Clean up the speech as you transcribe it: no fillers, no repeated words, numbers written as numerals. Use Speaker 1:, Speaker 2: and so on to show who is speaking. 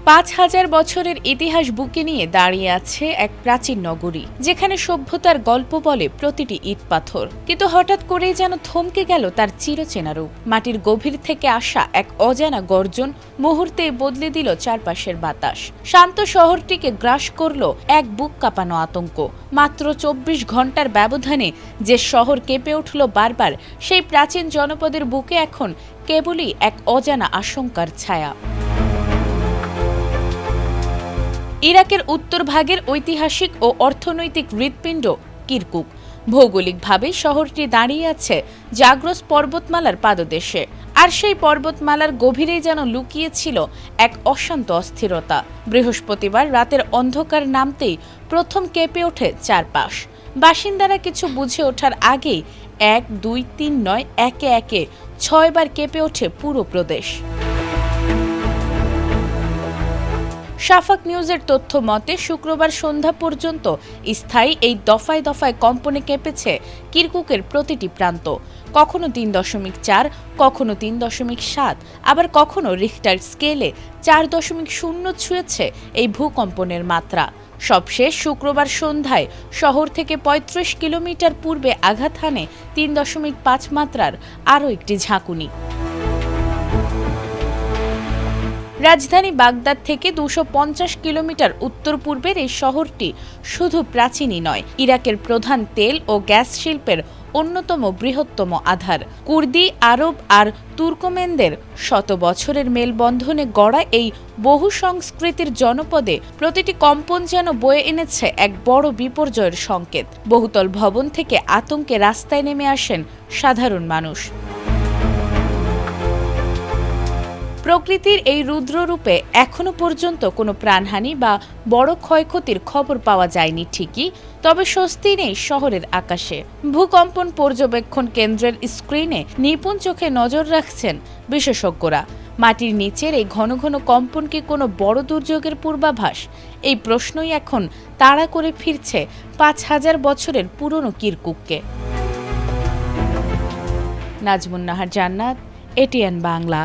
Speaker 1: ৫,০০০ বছরের ইতিহাস বুকে নিয়ে দাঁড়িয়ে আছে এক প্রাচীন নগরী, যেখানে সভ্যতার গল্প বলে প্রতিটি ইট পাথর। কিন্তু হঠাৎ করেই যেন থমকে গেল তার চিরচেনা রূপ। মাটির গভীর থেকে আসা এক অজানা গর্জন মুহূর্তেই বদলে দিল চারপাশের বাতাস। শান্ত শহরটিকে গ্রাস করল এক বুক কাঁপানো আতঙ্ক। মাত্র ২৪ ঘন্টার ব্যবধানে যে শহর কেঁপে উঠল বারবার, সেই প্রাচীন জনপদের বুকে এখন কেবলই এক অজানা আশঙ্কার ছায়া। ইরাকের উত্তর ভাগের ঐতিহাসিক ও অর্থনৈতিক হৃৎপিণ্ড কিরকুক। ভৌগোলিকভাবে শহরটি দাঁড়িয়ে আছে জাগ্রস পর্বতমালার পাদদেশে, আর সেই পর্বতমালার গভীরেই যেন লুকিয়ে ছিল এক অশান্ত অস্থিরতা। বৃহস্পতিবার রাতের অন্ধকার নামতেই প্রথম কেঁপে ওঠে চারপাশ। বাসিন্দারা কিছু বুঝে ওঠার আগেই ১, ২, ৩ নয়, একে একে ৬ বার কেঁপে ওঠে পুরো প্রদেশ। শাফাক নিউজের তথ্য মতে শুক্রবার সন্ধ্যা পর্যন্ত স্থায়ী এই দফায় দফায় কম্পনে কেঁপেছে কিরকুকের প্রতিটি প্রান্ত। কখনো ৩.৪, কখনো ৩.৭, আবার কখনো রিখটার স্কেলে ৪.০ ছুঁয়েছে এই ভূকম্পনের মাত্রা। সবশেষ শুক্রবার সন্ধ্যায় শহর থেকে ৩৫ কিলোমিটার পূর্বে আঘাত হানে ৩.৫ মাত্রার আরও একটি ঝাঁকুনি। রাজধানী বাগদাদ থেকে ২৫০ কিলোমিটার উত্তর পূর্বের এই শহরটি শুধু প্রাচীনই নয়, ইরাকের প্রধান তেল ও গ্যাস শিল্পের অন্যতম বৃহত্তম আধার। কুর্দি, আরব আর তুর্কমেনদের শত বছরের মেলবন্ধনে গড়া এই বহু সংস্কৃতির জনপদে প্রতিটি কম্পন যেন বয়ে এনেছে এক বড় বিপর্যয়ের সংকেত। বহুতল ভবন থেকে আতঙ্কে রাস্তায় নেমে আসেন সাধারণ মানুষ। প্রকৃতির এই রুদ্ররূপে এখনো পর্যন্ত কোনো প্রাণহানি বা বড় ক্ষয়ক্ষতির খবর পাওয়া যায়নি ঠিকই, তবে স্বস্তি নেই শহরের আকাশে। ভূকম্পন পর্যবেক্ষণ কেন্দ্রের স্ক্রিনে নিপুণ চোখে নজর রাখছেন বিশেষজ্ঞরা। মাটির নিচের এই ঘন ঘন কম্পন কি কোনো বড় দুর্যোগের পূর্বাভাস? এই প্রশ্নই এখন তাড়া করে ফিরছে ৫,০০০ বছরের পুরনো কিরকুককে। নাজমুন নাহার জান্নাত, এটিএন বাংলা।